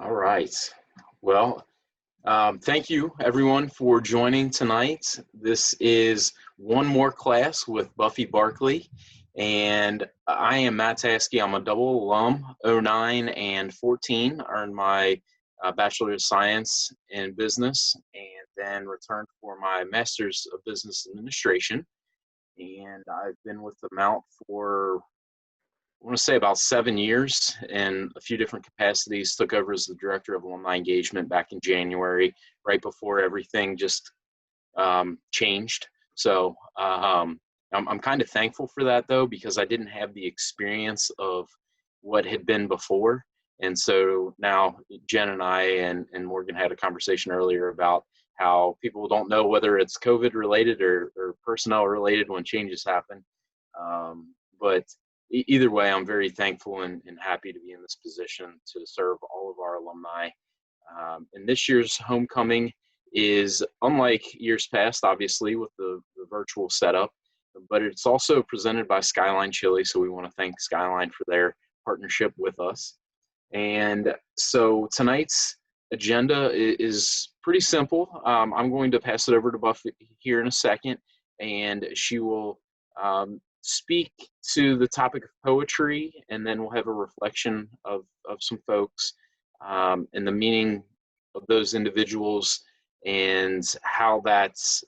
All right. Well, thank you everyone for joining tonight. This is one more class with Buffy Barkley, and I am Matt Taskey. I'm a double alum, 09 and 14. Earned my Bachelor of Science in Business, and then returned for my Master's of Business Administration. And I've been with the Mount for I want to say about 7 years in a few different capacities. Took over as the Director of Alumni Engagement back in January, right before everything just changed. So I'm kind of thankful for that, though, because I didn't have the experience of what had been before. And so now Jen and I and Morgan had a conversation earlier about how people don't know whether it's COVID related or personnel related when changes happen. But either way, I'm very thankful and happy to be in this position to serve all of our alumni. And this year's homecoming is unlike years past, obviously, with the virtual setup, but it's also presented by Skyline Chili. So we want to thank Skyline for their partnership with us. And so tonight's agenda is pretty simple. I'm going to pass it over to Buffy here in a second, and she will speak to the topic of poetry, and then we'll have a reflection of some folks and the meaning of those individuals and how that's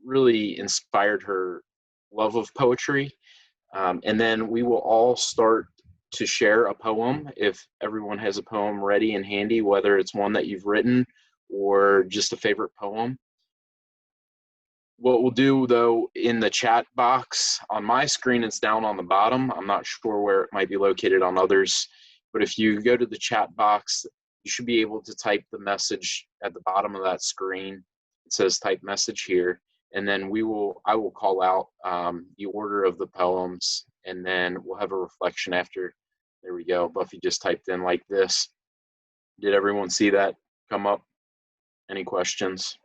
really inspired her love of poetry. And then we will all start to share a poem if everyone has a poem ready and handy, whether it's one that you've written or just a favorite poem. What we'll do, though, in the chat box on my screen, it's down on the bottom. I'm not sure where it might be located on others, but if you go to the chat box, you should be able to type the message at the bottom of that screen. It says type message here, and then I will call out the order of the poems, and then we'll have a reflection after. There we go. Buffy just typed in like this. Did everyone see that come up? Any questions?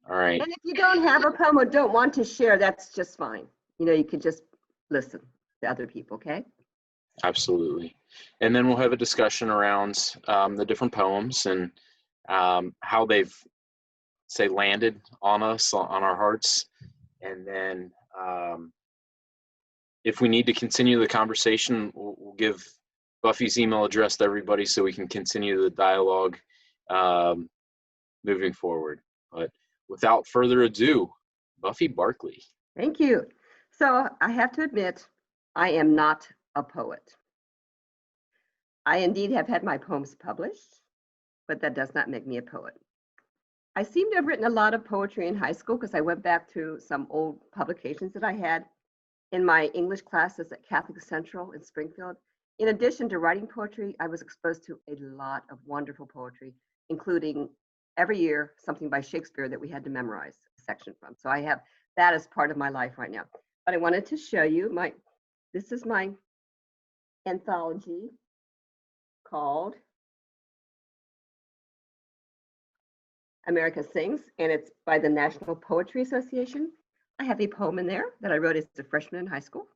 All right. And if you don't have a poem or don't want to share, that's just fine. You could just listen to other people, okay? Absolutely. And then we'll have a discussion around the different poems and how they've, say, landed on us, on our hearts. And then if we need to continue the conversation, we'll give Buffy's email address to everybody so we can continue the dialogue moving forward. But without further ado, Buffy Barkley. Thank you. So I have to admit, I am not a poet. I indeed have had my poems published, but that does not make me a poet. I seem to have written a lot of poetry in high school because I went back to some old publications that I had in my English classes at Catholic Central in Springfield. In addition to writing poetry, I was exposed to a lot of wonderful poetry, including every year something by Shakespeare that we had to memorize a section from. So I have that as part of my life right now. But I wanted to show you this is my anthology called America Sings, and it's by the National Poetry Association. I have a poem in there that I wrote as a freshman in high school.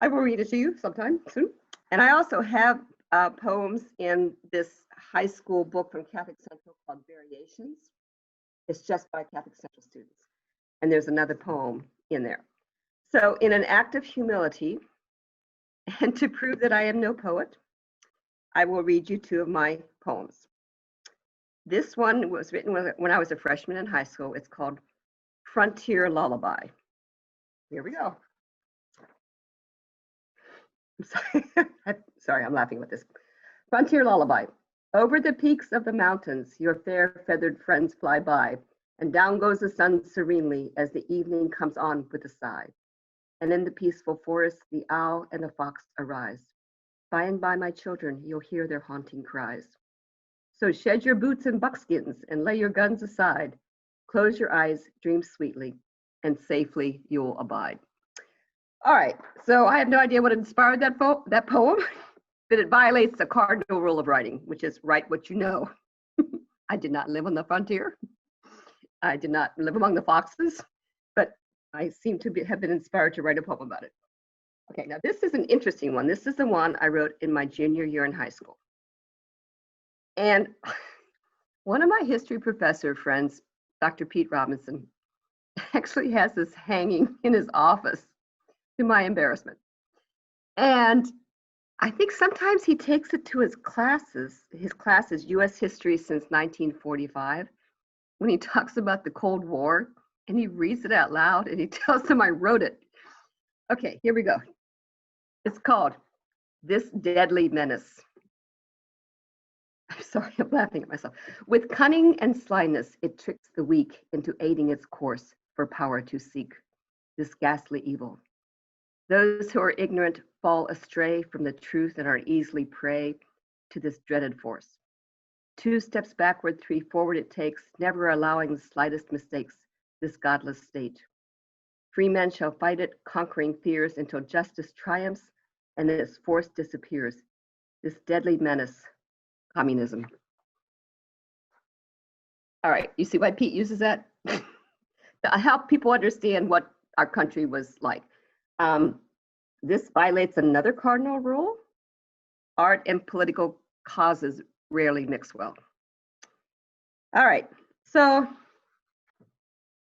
I will read it to you sometime soon. And I also have poems in this high school book from Catholic Central called Variations. It's just by Catholic Central students. And there's another poem in there. So in an act of humility, and to prove that I am no poet, I will read you two of my poems. This one was written when I was a freshman in high school. It's called Frontier Lullaby. Here we go. Sorry, I'm laughing with this. Frontier Lullaby. Over the peaks of the mountains, your fair feathered friends fly by, and down goes the sun serenely as the evening comes on with a sigh. And in the peaceful forest, the owl and the fox arise. By and by, my children, you'll hear their haunting cries. So shed your boots and buckskins and lay your guns aside. Close your eyes, dream sweetly, and safely you'll abide. All right, so I have no idea what inspired that poem, but it violates the cardinal rule of writing, which is write what you know. I did not live on the frontier. I did not live among the foxes, but I seem to have been inspired to write a poem about it. Okay, now this is an interesting one. This is the one I wrote in my junior year in high school. And one of my history professor friends, Dr. Pete Robinson, actually has this hanging in his office, to my embarrassment. And I think sometimes he takes it to his classes. His class is US history since 1945, when he talks about the Cold War, and he reads it out loud and he tells them I wrote it. Okay, here we go. It's called This Deadly Menace. I'm sorry, I'm laughing at myself. With cunning and slyness, it tricks the weak into aiding its course for power to seek this ghastly evil. Those who are ignorant fall astray from the truth and are easily prey to this dreaded force. 2 steps backward, 3 forward it takes, never allowing the slightest mistakes, this godless state. Free men shall fight it, conquering fears until justice triumphs and its force disappears. This deadly menace, communism. All right, you see why Pete uses that? To help people understand what our country was like. This violates another cardinal rule. Art and political causes rarely mix well. All right, so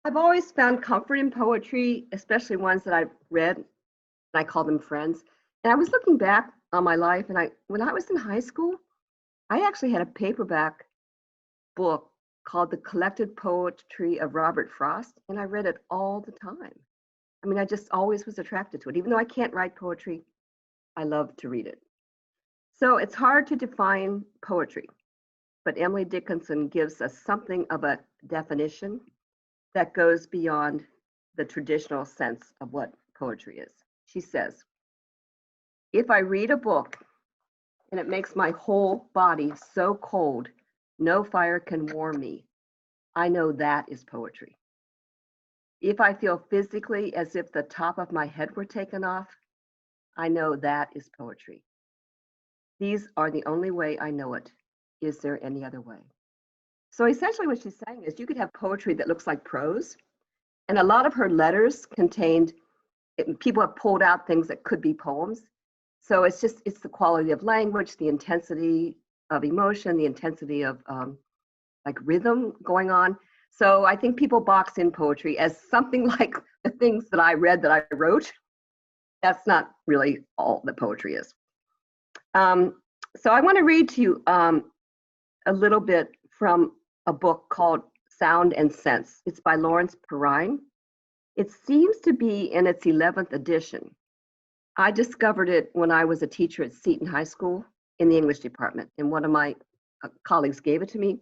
I've always found comfort in poetry, especially ones that I've read, and I call them friends. And I was looking back on my life, and when I was in high school, I actually had a paperback book called The Collected Poetry of Robert Frost, and I read it all the time. I mean, I just always was attracted to it. Even though I can't write poetry, I love to read it. So it's hard to define poetry, but Emily Dickinson gives us something of a definition that goes beyond the traditional sense of what poetry is. She says, if I read a book and it makes my whole body so cold, no fire can warm me, I know that is poetry. If I feel physically as if the top of my head were taken off, I know that is poetry. These are the only way I know it. Is there any other way? So essentially what she's saying is you could have poetry that looks like prose, and a lot of her letters contained, people have pulled out things that could be poems. So it's the quality of language, the intensity of emotion, the intensity of like rhythm going on. So I think people box in poetry as something like the things that I read that I wrote. That's not really all that poetry is. So I want to read to you a little bit from a book called Sound and Sense. It's by Lawrence Perrine. It seems to be in its 11th edition. I discovered it when I was a teacher at Seton High School in the English department, and one of my colleagues gave it to me.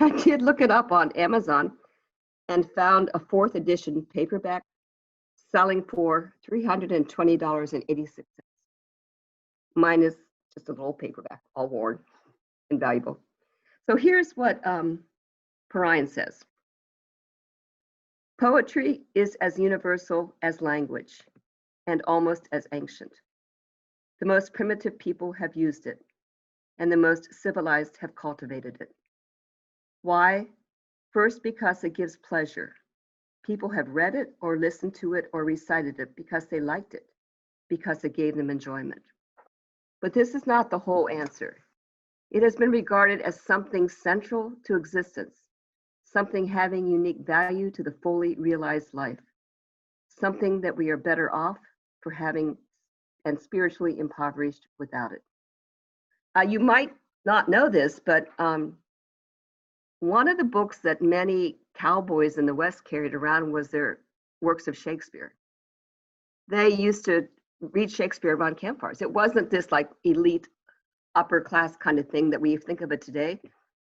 I did look it up on Amazon and found a 4th edition paperback selling for $320.86. Mine is just a little paperback, all worn and valuable. So here's what Perrine says. Poetry is as universal as language and almost as ancient. The most primitive people have used it, and the most civilized have cultivated it. Why? First, because it gives pleasure. People have read it or listened to it or recited it because they liked it, because it gave them enjoyment. But this is not the whole answer. It has been regarded as something central to existence, something having unique value to the fully realized life, something that we are better off for having and spiritually impoverished without it. You might not know this, but one of the books that many cowboys in the West carried around was their works of Shakespeare. They used to read Shakespeare around campfires. It wasn't this like elite upper class kind of thing that we think of it today.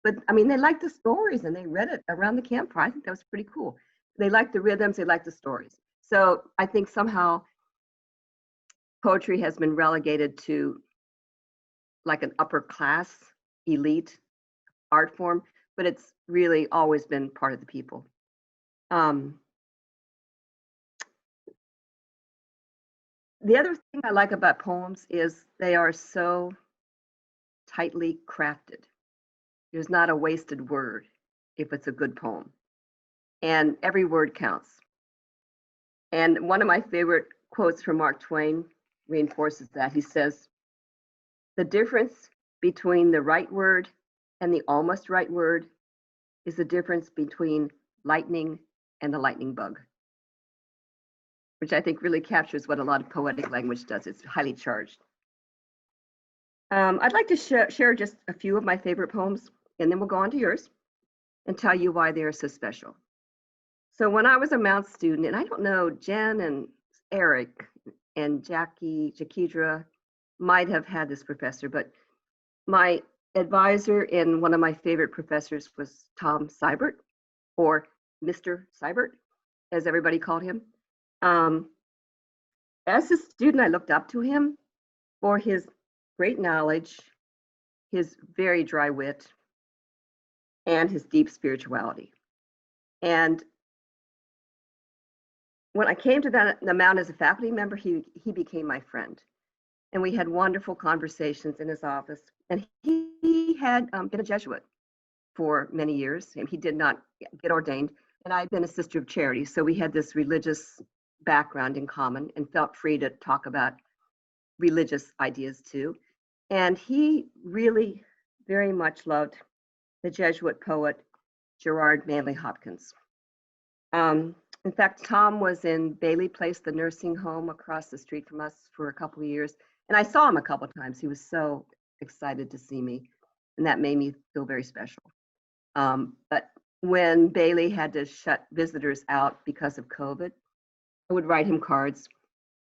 But I mean, they liked the stories and they read it around the campfire. I think that was pretty cool. They liked the rhythms, they liked the stories. So I think somehow poetry has been relegated to like an upper class elite art form, but it's really always been part of the people. The other thing I like about poems is they are so tightly crafted. There's not a wasted word if it's a good poem. And every word counts. And one of my favorite quotes from Mark Twain reinforces that. He says, the difference between the right word And the almost right word is the difference between lightning and the lightning bug, which I think really captures what a lot of poetic language does. It's highly charged. I'd like to share just a few of my favorite poems, and then we'll go on to yours and tell you why they are so special. So when I was a Mount student, and I don't know, Jen and Eric and Jaquidra might have had this professor, but my advisor and one of my favorite professors was Tom Seibert, or Mr. Seibert, as everybody called him. As a student, I looked up to him for his great knowledge, his very dry wit, and his deep spirituality. And when I came to the Mount as a faculty member, he became my friend. And we had wonderful conversations in his office. And he had been a Jesuit for many years, and he did not get ordained. And I'd been a sister of charity, so we had this religious background in common and felt free to talk about religious ideas too. And he really very much loved the Jesuit poet Gerard Manley Hopkins. In fact, Tom was in Bailey Place, the nursing home across the street from us, for a couple of years. And I saw him a couple of times. He was so excited to see me, and that made me feel very special. But when Bailey had to shut visitors out because of COVID, I would write him cards.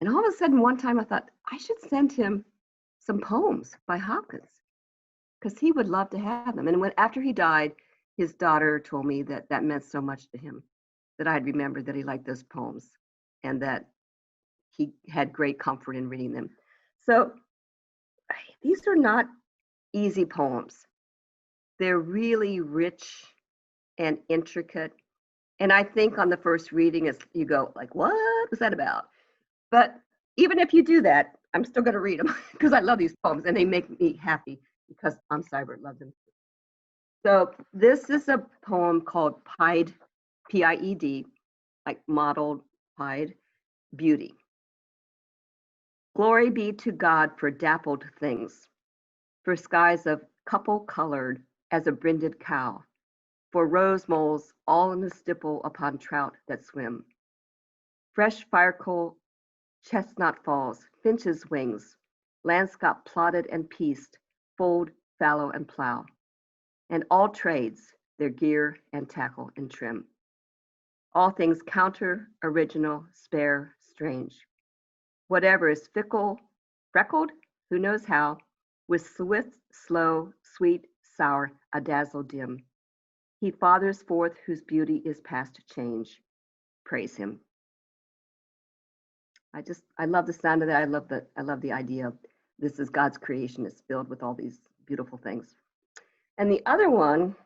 And all of a sudden, one time I thought, I should send him some poems by Hopkins, because he would love to have them. And after he died, his daughter told me that that meant so much to him, that I'd remembered that he liked those poems and that he had great comfort in reading them. So these are not easy poems. They're really rich and intricate. And I think on the first reading, you go like, what was that about? But even if you do that, I'm still going to read them because I love these poems and they make me happy because Tom Seibert loved them. So this is a poem called Pied, P-I-E-D, like mottled pied, beauty. Glory be to God for dappled things, for skies of couple colored as a brinded cow, for rose moles all in the stipple upon trout that swim. Fresh fire coal, chestnut falls, finches' wings, landscape plotted and pieced, fold, fallow, and plow, and all trades, their gear and tackle and trim. All things counter, original, spare, strange. Whatever is fickle, freckled, who knows how, with swift, slow, sweet, sour, a dazzle dim. He fathers forth whose beauty is past change. Praise him. I love the sound of that. I love the idea of this is God's creation. It's filled with all these beautiful things. And the other one,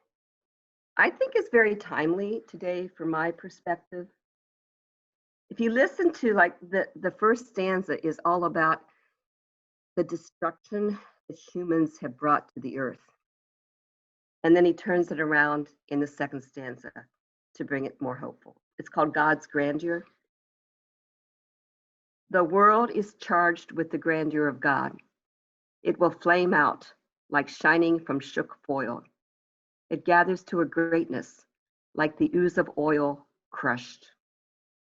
I think is very timely today from my perspective. If you listen to like the first stanza is all about the destruction that humans have brought to the earth. And then he turns it around in the second stanza to bring it more hopeful. It's called God's Grandeur. The world is charged with the grandeur of God. It will flame out like shining from shook foil. It gathers to a greatness like the ooze of oil crushed.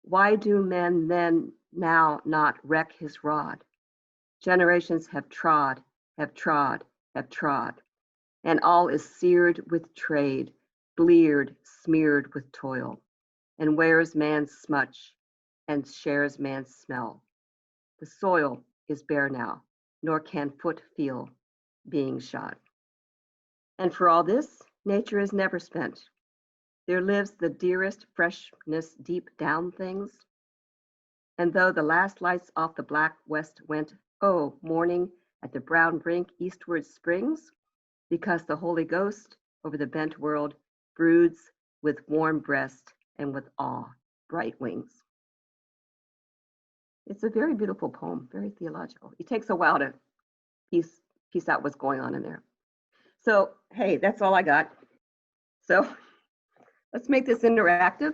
Why do men then now not wreck his rod? Generations have trod, have trod, have trod, and all is seared with trade, bleared, smeared with toil, and wears man's smutch and shares man's smell. The soil is bare now, nor can foot feel being shod. And for all this, nature is never spent. There lives the dearest freshness deep down things. And though the last lights off the black west went, oh, morning at the brown brink eastward springs, because the Holy Ghost over the bent world broods with warm breast and with awe, bright wings. It's a very beautiful poem, very theological. It takes a while to piece out what's going on in there. So, hey, that's all I got. So let's make this interactive.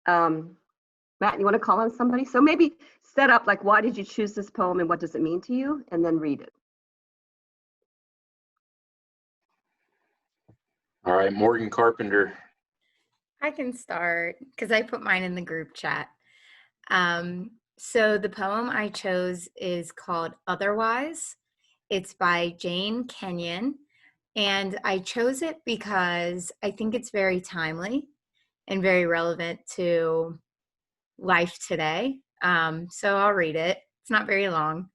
Matt, you want to call on somebody? So maybe set up like, why did you choose this poem and what does it mean to you? And then read it. All right, Morgan Carpenter. I can start because I put mine in the group chat. So the poem I chose is called Otherwise. It's by Jane Kenyon. And I chose it because I think it's very timely and very relevant to life today. So I'll read it. It's not very long.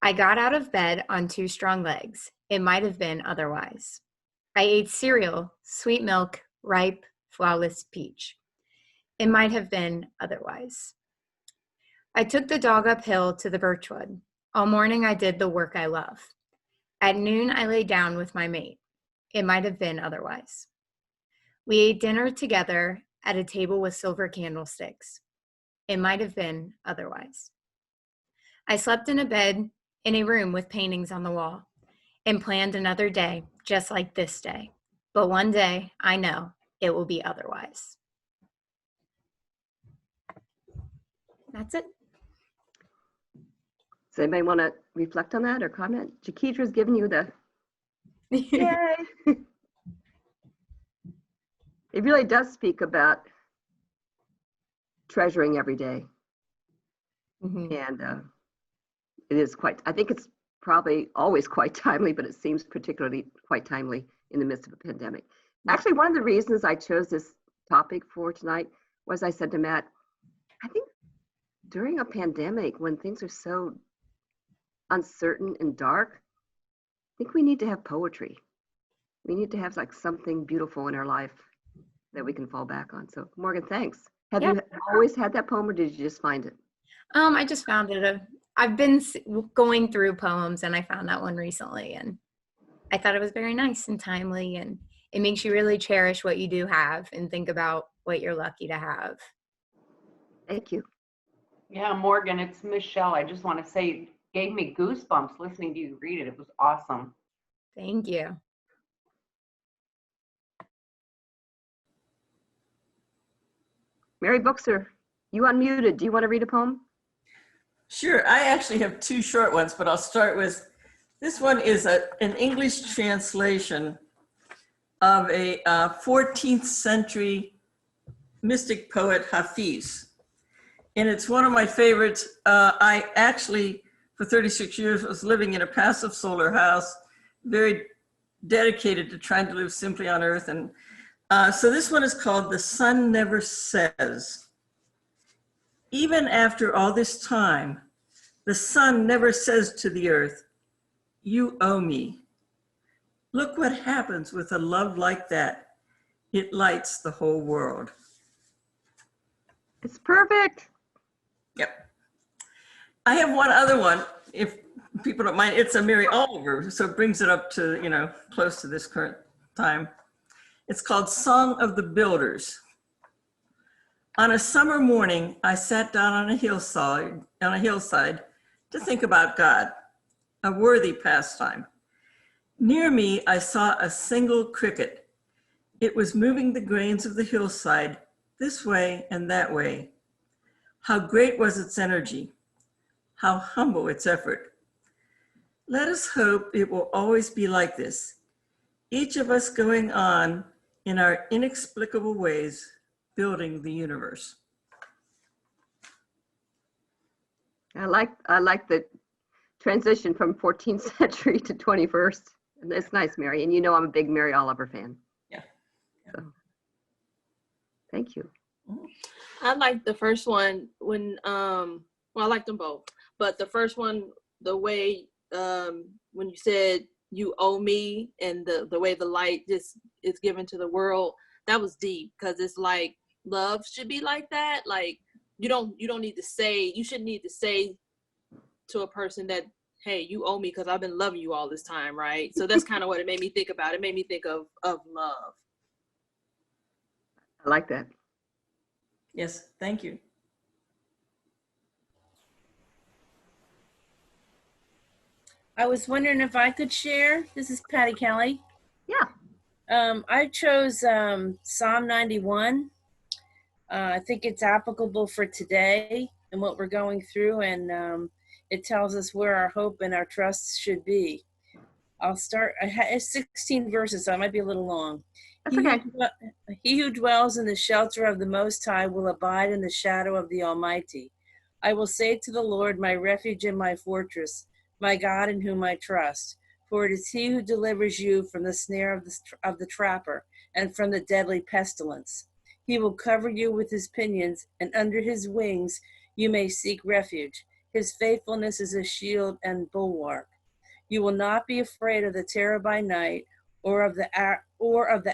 I got out of bed on two strong legs. It might have been otherwise. I ate cereal, sweet milk, ripe, flawless peach. It might have been otherwise. I took the dog uphill to the birchwood. All morning I did the work I love. At noon I lay down with my mate. It might have been otherwise. We ate dinner together at a table with silver candlesticks. It might have been otherwise. I slept in a bed in a room with paintings on the wall and planned another day just like this day. But one day I know it will be otherwise. That's it. Does anybody want to reflect on that or comment? Jakidra's giving you the yay. It really does speak about treasuring every day. And it is quite, I think it's probably always quite timely, but it seems particularly quite timely in the midst of a pandemic. Actually, one of the reasons I chose this topic for tonight was I said to Matt, I think during a pandemic when things are so uncertain and dark, I think we need to have poetry. We need to have like something beautiful in our life that we can fall back on. So Morgan, thanks. Have you always had that poem or did you just find it? I just found it. I've been going through poems and I found that one recently and I thought it was very nice and timely and it makes you really cherish what you do have and think about what you're lucky to have. Thank you. Yeah, Morgan, it's Michelle. I just want to say, it gave me goosebumps listening to you read it. It was awesome. Thank you. Mary Bookser, you unmuted. Do you want to read a poem? Sure, I actually have two short ones, but I'll start with, this one is an English translation of a 14th century mystic poet, Hafiz. And it's one of my favorites. I actually, for 36 years, was living in a passive solar house, very dedicated to trying to live simply on earth. And so this one is called The Sun Never Says. Even after all this time, the sun never says to the earth, you owe me. Look what happens with a love like that. It lights the whole world. It's perfect. Yep. I have one other one, if people don't mind. It's a Mary Oliver, so it brings it up to, you know, close to this current time. It's called Song of the Builders. On a summer morning, I sat down on a hillside to think about God, a worthy pastime. Near me, I saw a single cricket. It was moving the grains of the hillside this way and that way. How great was its energy, how humble its effort. Let us hope it will always be like this, each of us going on in our inexplicable ways, building the universe. I like the transition from 14th century to 21st. And it's nice, Mary. And you know I'm a big Mary Oliver fan. Yeah. So, thank you. I like the first one when well, I like them both, but the first one, the way when you said you owe me and the way the light just is given to the world, that was deep, because it's like love should be like that. Like you don't need to say, you shouldn't need to say to a person that, hey, you owe me because I've been loving you all this time, right? So that's kind of what it made me think about. It made me think of love. I like that. Yes, thank you. I was wondering if I could share. This is Patty Kelly. Yeah. I chose Psalm 91. I think it's applicable for today and what we're going through, and it tells us where our hope and our trust should be. I'll start. It's 16 verses, so I might be a little long. That's okay. He who dwells in the shelter of the Most High will abide in the shadow of the Almighty. I will say to the Lord, my refuge and my fortress, my God in whom I trust. For it is he who delivers you from the snare of the trapper and from the deadly pestilence. He will cover you with his pinions, and under his wings you may seek refuge. His faithfulness is a shield and bulwark. You will not be afraid of the terror by night, or of the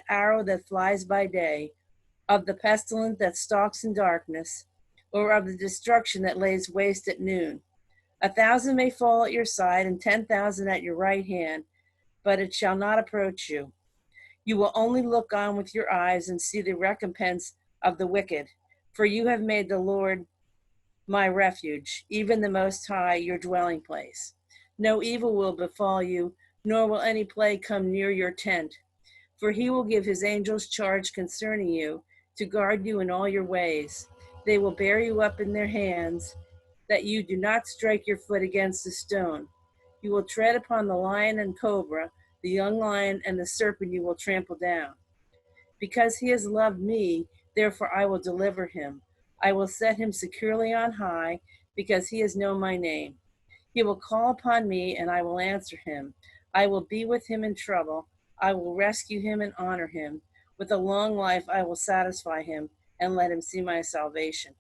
arrow that flies by day, of the pestilence that stalks in darkness, or of the destruction that lays waste at noon. 1,000 may fall at your side and 10,000 at your right hand, but it shall not approach you. You will only look on with your eyes and see the recompense of the wicked. For you have made the Lord my refuge, even the Most High, your dwelling place. No evil will befall you, nor will any plague come near your tent. For he will give his angels charge concerning you, to guard you in all your ways. They will bear you up in their hands, that you do not strike your foot against a stone. You will tread upon the lion and cobra, the young lion and the serpent you will trample down. Because he has loved me, therefore I will deliver him. I will set him securely on high, because he has known my name. He will call upon me, and I will answer him. I will be with him in trouble. I will rescue him and honor him. With a long life I will satisfy him and let him see my salvation.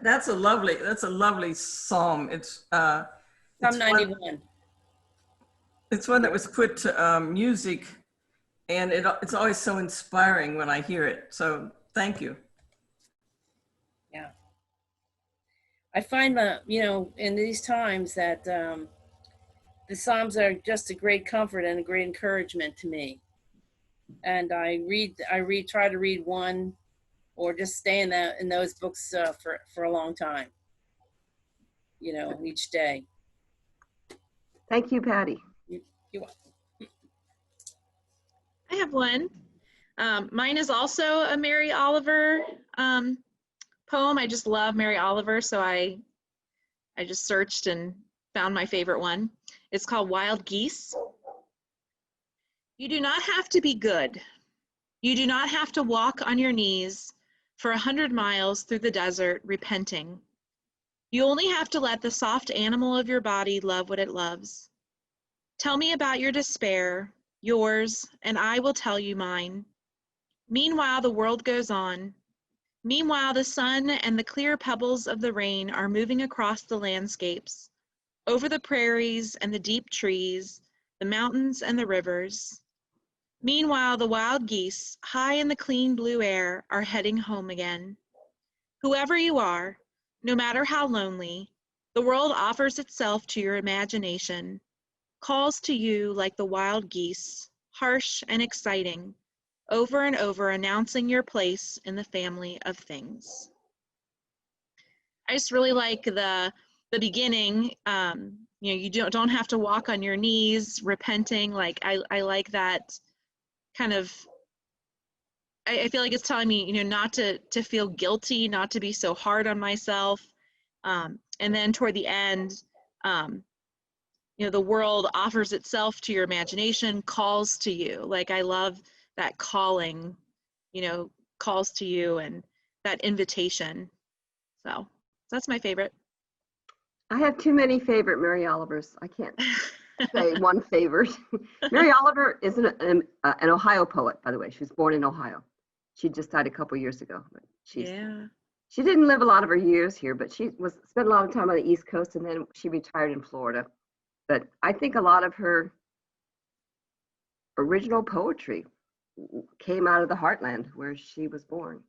That's a lovely psalm. It's Psalm it's 91. it's one that was put to music, and it's always so inspiring when I hear it. So thank you. Yeah. I find that, in these times that the Psalms are just a great comfort and a great encouragement to me. And I try to read one or just stay in those books for a long time, each day. Thank you, Patty. You're welcome. I have one. Mine is also a Mary Oliver poem. I just love Mary Oliver, so I just searched and found my favorite one. It's called Wild Geese. You do not have to be good. You do not have to walk on your knees for 100 miles through the desert repenting. You only have to let the soft animal of your body love what it loves. Tell me about your despair, yours, and I will tell you mine. Meanwhile, the world goes on. Meanwhile, the sun and the clear pebbles of the rain are moving across the landscapes, over the prairies and the deep trees, the mountains and the rivers. Meanwhile, the wild geese, high in the clean blue air, are heading home again. Whoever you are, no matter how lonely, the world offers itself to your imagination, calls to you like the wild geese, harsh and exciting, over and over announcing your place in the family of things. I just really like the beginning. You don't have to walk on your knees repenting. Like I like that kind of. I feel like it's telling me, not to feel guilty, not to be so hard on myself. And then toward the end, the world offers itself to your imagination, calls to you. Like I love that calling, calls to you and that invitation. So that's my favorite. I have too many favorite Mary Olivers. I can't say one favorite. Mary Oliver is an Ohio poet, by the way. She was born in Ohio. She just died a couple years ago. But she didn't live a lot of her years here, but she spent a lot of time on the East Coast, and then she retired in Florida. But I think a lot of her original poetry came out of the heartland where she was born.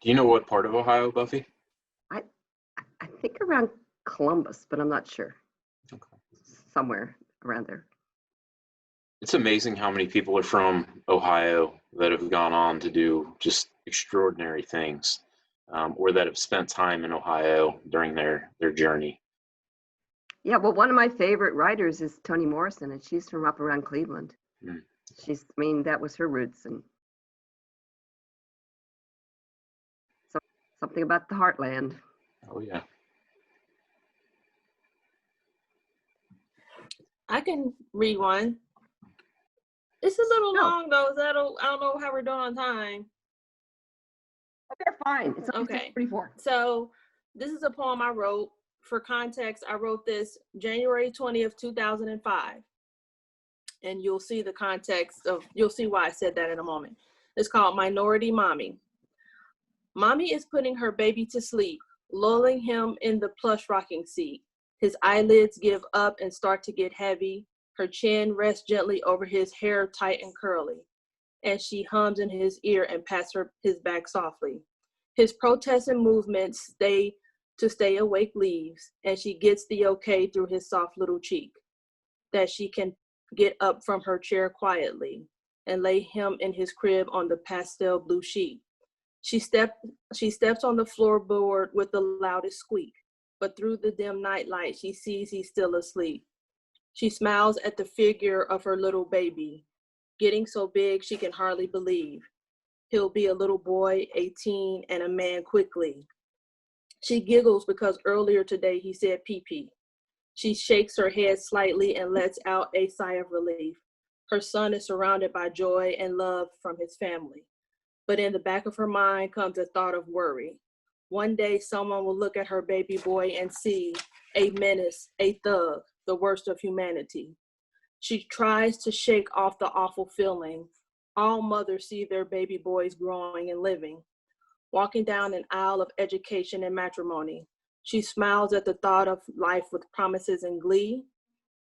Do you know what part of Ohio, Buffy? I think around Columbus, but I'm not sure. Okay. Somewhere around there. It's amazing how many people are from Ohio that have gone on to do just extraordinary things, or that have spent time in Ohio during their journey. Yeah, well, one of my favorite writers is Toni Morrison, and she's from up around Cleveland. That was her roots, and so something about the heartland. Oh yeah. I can read one. It's a little No. long though. I don't know how we're doing on time. They're fine. It's only Okay. 6:44. So this is a poem I wrote. For context, I wrote this January 20th, 2005. And you'll see the context you'll see why I said that in a moment. It's called Minority Mommy. Mommy is putting her baby to sleep, lulling him in the plush rocking seat. His eyelids give up and start to get heavy. Her chin rests gently over his hair, tight and curly. And she hums in his ear and pats his back softly. His protests and movements to stay awake leaves, and she gets the okay through his soft little cheek, that she can get up from her chair quietly and lay him in his crib on the pastel blue sheet. She steps on the floorboard with the loudest squeak, but through the dim night light, she sees he's still asleep. She smiles at the figure of her little baby, getting so big she can hardly believe. He'll be a little boy, 18, and a man quickly. She giggles because earlier today he said pee-pee. She shakes her head slightly and lets out a sigh of relief. Her son is surrounded by joy and love from his family. But in the back of her mind comes a thought of worry. One day someone will look at her baby boy and see a menace, a thug, the worst of humanity. She tries to shake off the awful feeling. All mothers see their baby boys growing and living. Walking down an aisle of education and matrimony, she smiles at the thought of life with promises and glee.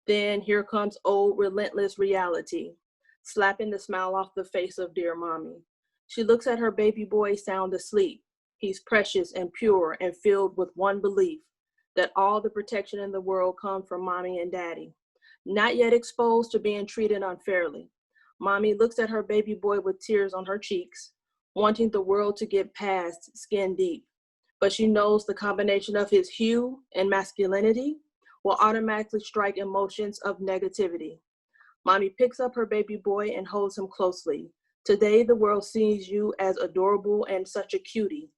Then here comes old relentless reality, slapping the smile off the face of dear mommy. She looks at her baby boy sound asleep. He's precious and pure and filled with one belief, that all the protection in the world comes from mommy and daddy. Not yet exposed to being treated unfairly, mommy looks at her baby boy with tears on her cheeks, wanting the world to get past skin deep. But she knows the combination of his hue and masculinity will automatically strike emotions of negativity. Mommy picks up her baby boy and holds him closely. Today, the world sees you as adorable and such a cutie.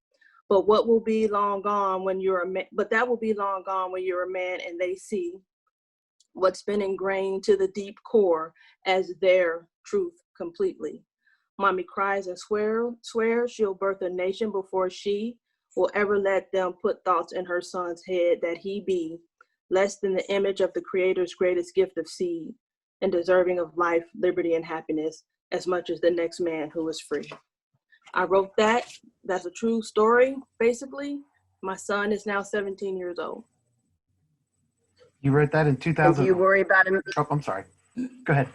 But what will be long gone when you're a man? But that will be long gone when you're a man and they see what's been ingrained to the deep core as their truth completely. Mommy cries and swears she'll birth a nation before she will ever let them put thoughts in her son's head that he be less than the image of the Creator's greatest gift of seed and deserving of life, liberty, and happiness as much as the next man who is free. I wrote that. That's a true story, basically. My son is now 17 years old. You wrote that in And 2000. do you worry about him? Oh, I'm sorry. Go ahead.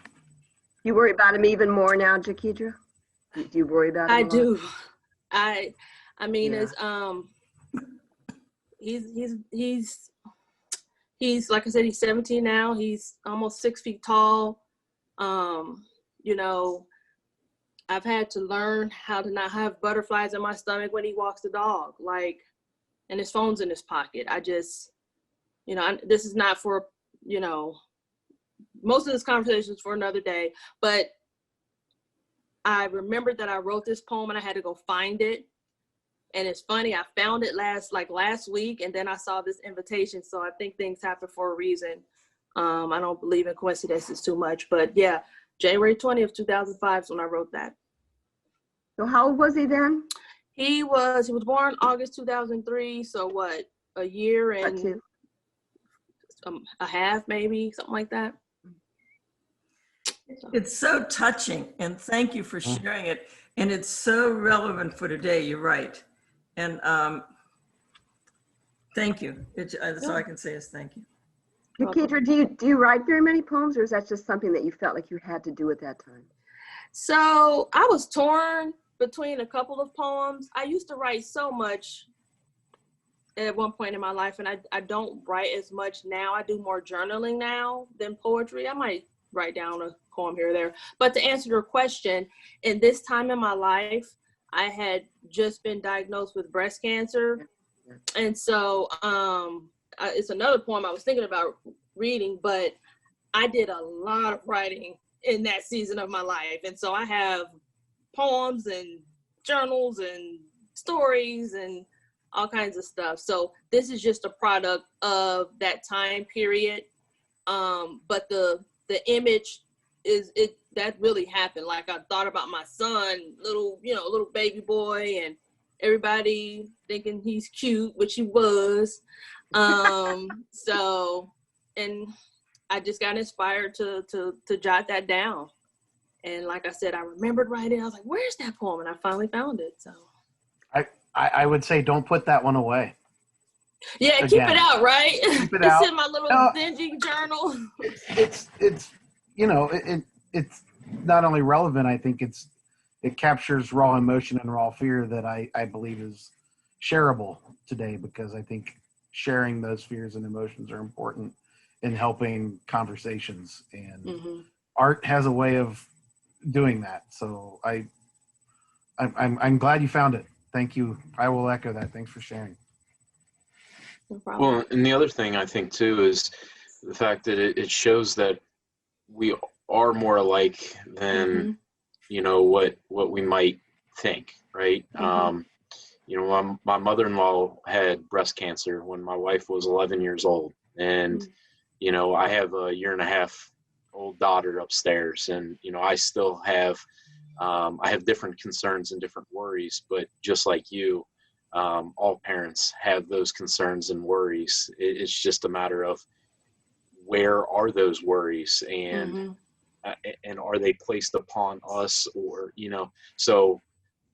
You worry about him even more now, Jakedra? Do you worry about him? I a lot? do. I mean, Yeah. it's he's like I said, he's 17 now. He's almost 6 feet tall. You know, I've had to learn how to not have butterflies in my stomach when he walks the dog, like, and his phone's in his pocket. I just, you know, this is not for, you know, most of this conversation is for another day, but I remembered that I wrote this poem and I had to go find it. And it's funny, I found it last week, and then I saw this invitation. So I think things happen for a reason. I don't believe in coincidences too much, but yeah, January 20th, 2005 is when I wrote that. So how old was he then? He was born August 2003. So what, a year What, and two? a half, maybe, something like that. It's so touching, and thank you for sharing it. And it's so relevant for today, you're right. And thank you. That's all I can say is thank you. Jakedra, do you write very many poems, or is that just something that you felt like you had to do at that time? So I was torn between a couple of poems. I used to write so much at one point in my life, and I don't write as much now. I do more journaling now than poetry. I might write down a poem here or there. But to answer your question, in this time in my life, I had just been diagnosed with breast cancer. And so it's another poem I was thinking about reading, but I did a lot of writing in that season of my life. And so I have poems and journals and stories, and all kinds of stuff. So this is just a product of that time period. But the image is it that really happened. Like, I thought about my son, little baby boy, and everybody thinking he's cute, which he was. So, and I just got inspired to jot that down. And like I said, I remembered writing. I was like, where's that poem? And I finally found it. So I would say don't put that one away. yeah, Again, keep it out, right? Keep it It's out. in my little No. dingy journal. It's it's not only relevant. I think it captures raw emotion and raw fear that I believe is shareable today, because I think sharing those fears and emotions are important in helping conversations, and art has a way of doing that. So I'm glad you found it. Thank you. I will echo that. Thanks for sharing. No problem. Well, and the other thing I think too is the fact that it shows that we are more alike than what we might think, right? My mother-in-law had breast cancer when my wife was 11 years old, and I have a 1.5-year-old daughter upstairs, and I still have I have different concerns and different worries, but just like you, all parents have those concerns and worries. It's just a matter of where are those worries, and are they placed upon us, or so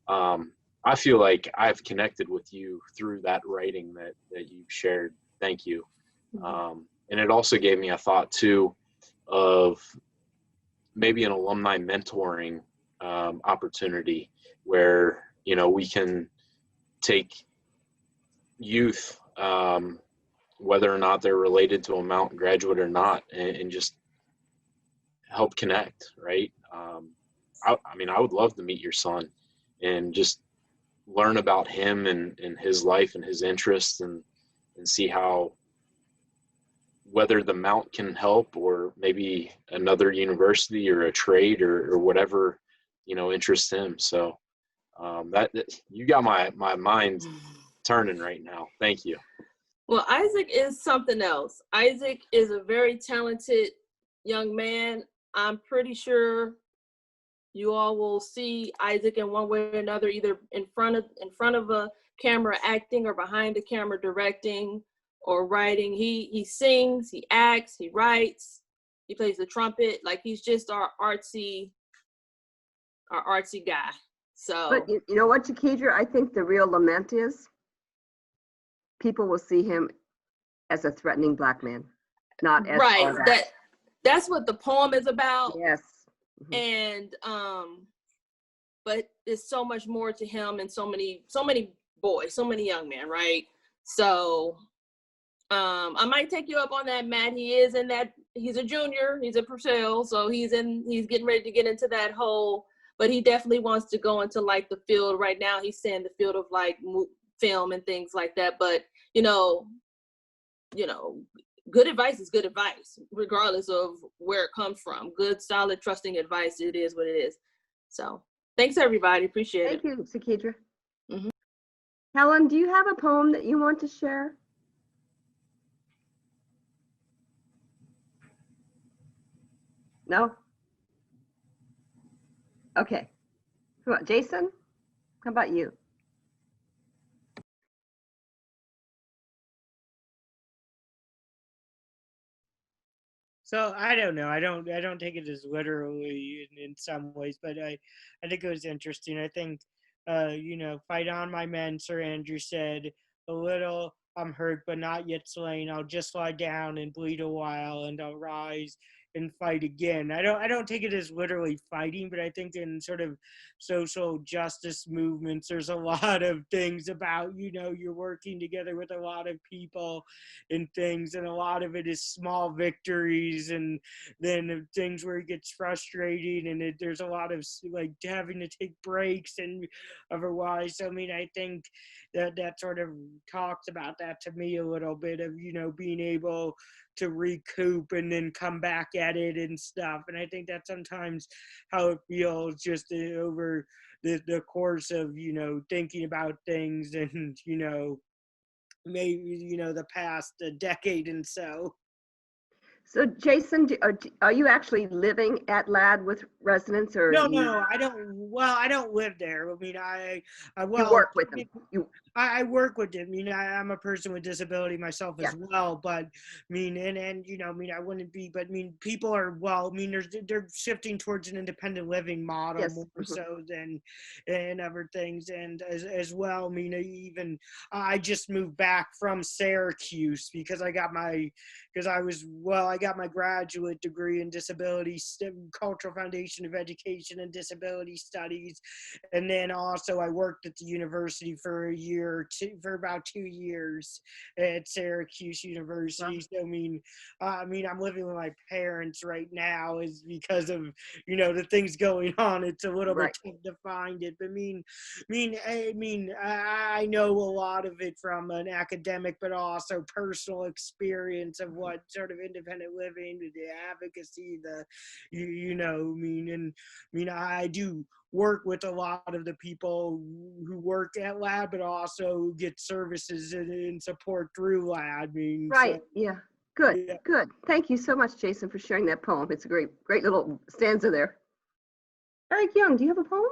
I feel like I've connected with you through that writing that you've shared. Thank you. And it also gave me a thought too of maybe an alumni mentoring opportunity where we can take youth, whether or not they're related to a Mountain graduate or not, and just help connect, right? I would love to meet your son and just learn about him and his life and his interests, and see how, whether the Mount can help, or maybe another university or a trade or whatever interests him. So that you got my mind turning right now. Thank you. Well, Isaac is something else. Isaac is a very talented young man. I'm pretty sure you all will see Isaac in one way or another, either in front of a camera acting, or behind the camera directing or writing. He sings, he acts, he writes, he plays the trumpet. Like, he's just our artsy guy. So, But you know what, Shakidra? I think the real lament is people will see him as a threatening black man, not as right, all that. that's what the poem is about. Yes. And but there's so much more to him, and so many boys, so many young men, right? So I might take you up on that, Matt. He's a junior, he's a Purcell, so he's getting ready to get into that whole, but he definitely wants to go into like the field. Right now he's saying the field of like film and things like that. But good advice is good advice, regardless of where it comes from. Good, solid, trusting advice. It is what it is. So thanks, everybody. Appreciate it. Thank you, Shakidra. Helen, do you have a poem that you want to share? No? Okay. Come on, Jason, how about you? So I don't know. I don't take it as literally in some ways, but I think it was interesting. I think fight on, my men, Sir Andrew said. A little I'm hurt, but not yet slain. I'll just lie down and bleed a while, and I'll rise and fight again. I don't take it as literally fighting, but I think in sort of social justice movements, there's a lot of things about, you're working together with a lot of people and things, and a lot of it is small victories, and then things where it gets frustrating, and there's a lot of like having to take breaks and otherwise. I mean, I think that sort of talks about that to me a little bit of, being able to recoup and then come back at it and stuff. And I think that's sometimes how it feels just over the course of, thinking about things and, maybe, the past decade and so. So Jason, are you actually living at LAD with residents, or No, I don't. Well, I don't live there. I mean, you work with them? I work with them. I'm a person with disability myself as well, but I wouldn't be, but people are, they're shifting towards an independent living model more so than other things. And as well, I just moved back from Syracuse because I got my graduate degree in cultural foundation of education and disability studies. And then also I worked at the university for about 2 years at Syracuse University. So I'm living with my parents right now is because of the things going on. It's a little bit tough to find it, but I know a lot of it from an academic but also personal experience of what sort of independent living, the advocacy, I do work with a lot of the people who work at LAD, but also get services and support through LAD. Good. Thank you so much, Jason, for sharing that poem. It's a great little stanza there. Eric Young, do you have a poem?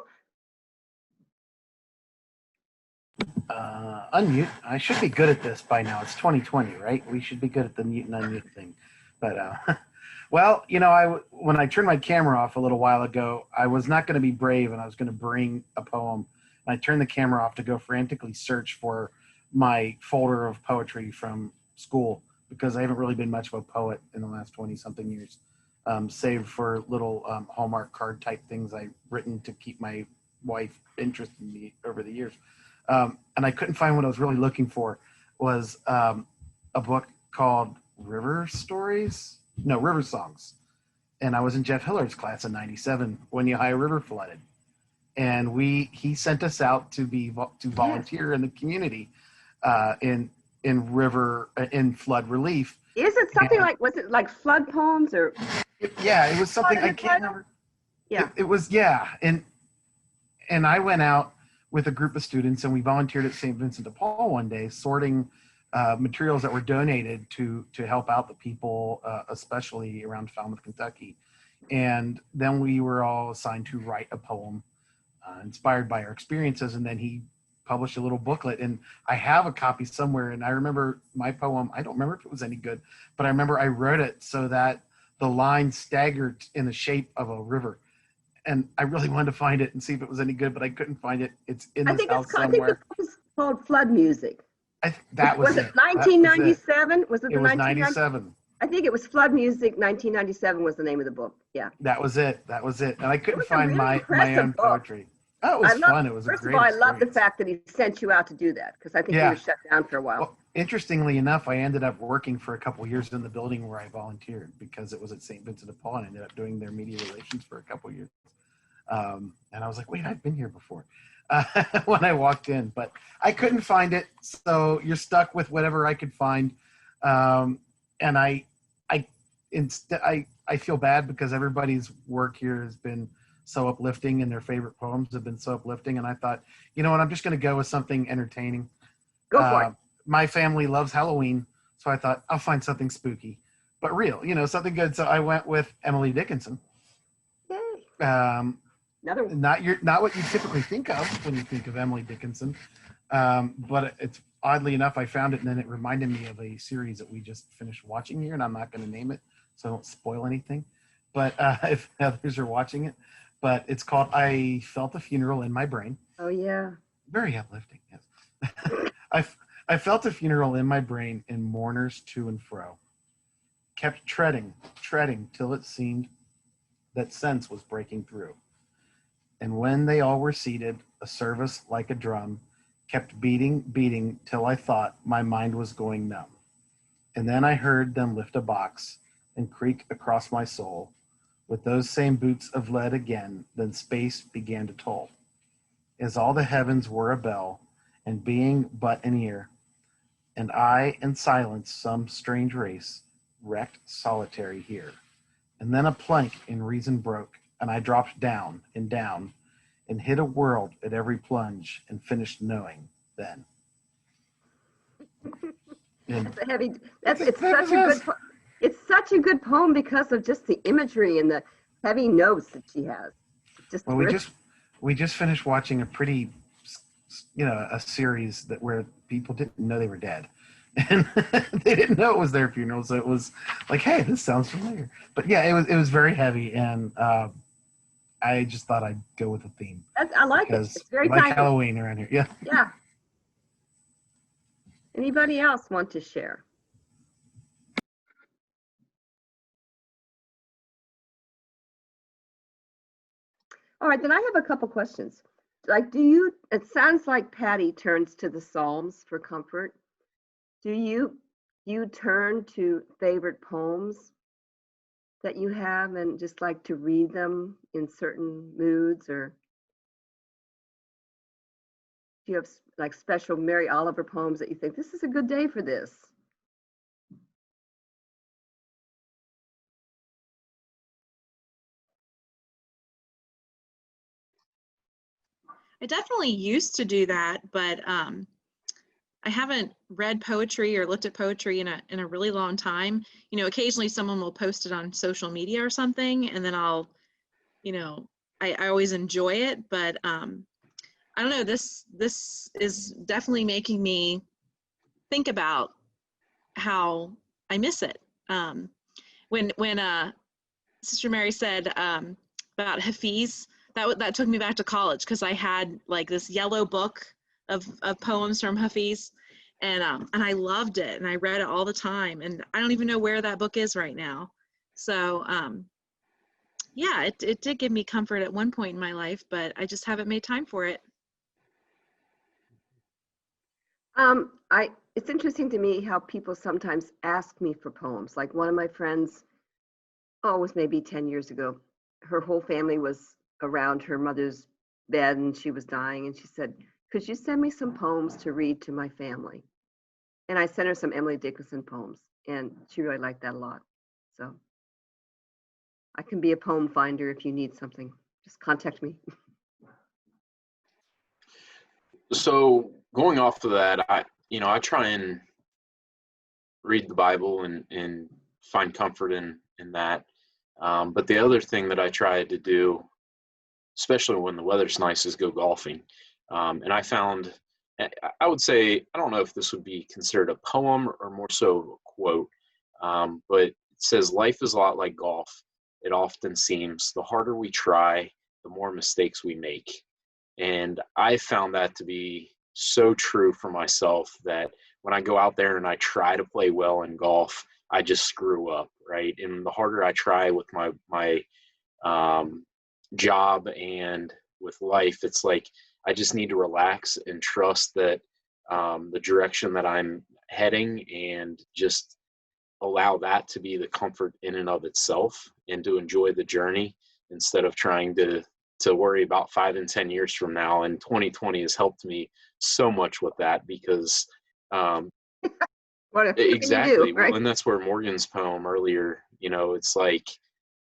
Unmute. I should be good at this by now. It's 2020, right? We should be good at the mute and unmute thing. But well, when I turned my camera off a little while ago, I was not going to be brave, and I was going to bring a poem. And I turned the camera off to go frantically search for my folder of poetry from school, because I haven't really been much of a poet in the last 20-something years, save for little Hallmark card type things I've written to keep my wife interested in me over the years. And I couldn't find what I was really looking for. Was a book called River Songs. And I was in Jeff Hillard's class in '97 when the Ohio River flooded. And he sent us out to volunteer in the community in flood relief. Is it something was it like flood poems or? Yeah, it was something I can't remember. Yeah. It was, and I went out with a group of students, and we volunteered at St. Vincent de Paul one day, sorting materials that were donated to help out the people, especially around Falmouth, Kentucky. And then we were all assigned to write a poem inspired by our experiences, and then he published a little booklet, and I have a copy somewhere. And I remember my poem, I don't remember if it was any good, but I remember I wrote it so that the line staggered in the shape of a river. And I really wanted to find it and see if it was any good, but I couldn't find it. It's in this house somewhere. I think it's called Flood Music. That was it. 1997? Was it the 1997? I think it was Flood Music. 1997 was the name of the book. Yeah. That was it. And I couldn't find my own poetry. Oh, it was fun. It was a great experience. First of all, I love the fact that he sent you out to do that, because I think he was shut down for a while. Well, interestingly enough, I ended up working for a couple of years in the building where I volunteered, because it was at St. Vincent de Paul, and I ended up doing their media relations for a couple of years. And I was like, wait, I've been here before when I walked in, but I couldn't find it. So you're stuck with whatever I could find. And I feel bad because everybody's work here has been so uplifting, and their favorite poems have been so uplifting. And I thought, you know what, I'm just going to go with something entertaining. Go for it. My family loves Halloween, so I thought I'll find something spooky, but real, something good. So I went with Emily Dickinson. Yay. Not what you typically think of when you think of Emily Dickinson, but it's oddly enough, I found it, and then it reminded me of a series that we just finished watching here, and I'm not going to name it, so I don't spoil anything. But if others are watching it, but it's called "I Felt a Funeral in My Brain." Oh yeah. Very uplifting. Yes. I felt a funeral in my brain, in mourners to and fro. Kept treading till it seemed that sense was breaking through. And when they all were seated, a service like a drum kept beating till I thought my mind was going numb. And then I heard them lift a box and creak across my soul. With those same boots of lead again, then space began to toll. As all the heavens were a bell, and being but an ear, and I in silence some strange race, wrecked solitary here. And then a plank in reason broke, and I dropped down, and hit a world at every plunge, and finished knowing then. And That's a heavy. It's such a good poem because of just the imagery and the heavy notes that she has. Just well, we just finished watching a pretty, a series where people didn't know they were dead, and they didn't know it was their funeral. So it was like, hey, this sounds familiar. But yeah, it was very heavy, and I just thought I'd go with the theme. I like it. It's very like timely. Halloween around here. Yeah. Yeah. Anybody else want to share? All right, then I have a couple questions. Like, it sounds like Patty turns to the Psalms for comfort. Do you turn to favorite poems that you have and just like to read them in certain moods, or do you have like special Mary Oliver poems that you think this is a good day for this? I definitely used to do that, but I haven't read poetry or looked at poetry in a really long time. You know, occasionally someone will post it on social media or something, and then I'll, I always enjoy it, but I don't know, this is definitely making me think about how I miss it. When Sister Mary said about Hafiz, that took me back to college, because I had like this yellow book of poems from Hafiz, and I loved it, and I read it all the time, and I don't even know where that book is right now. So yeah, it did give me comfort at one point in my life, but I just haven't made time for it. It's interesting to me how people sometimes ask me for poems. Like one of my friends, it was maybe 10 years ago, her whole family was around her mother's bed and she was dying, and she said, could you send me some poems to read to my family? And I sent her some Emily Dickinson poems, and she really liked that a lot. So I can be a poem finder if you need something. Just contact me. So going off of that, I try and read the Bible and find comfort in that. But the other thing that I try to do, especially when the weather's nice, is go golfing. And I found, I would say, I don't know if this would be considered a poem or more so a quote, but it says, life is a lot like golf. It often seems the harder we try, the more mistakes we make. And I found that to be so true for myself, that when I go out there and I try to play well in golf, I just screw up, right? And the harder I try with my job and with life, it's like I just need to relax and trust that the direction that I'm heading, and just allow that to be the comfort in and of itself, and to enjoy the journey instead of trying to worry about 5 and 10 years from now. And 2020 has helped me so much with that, because What exactly. can you do, right? Well, and that's where Morgan's poem earlier, it's like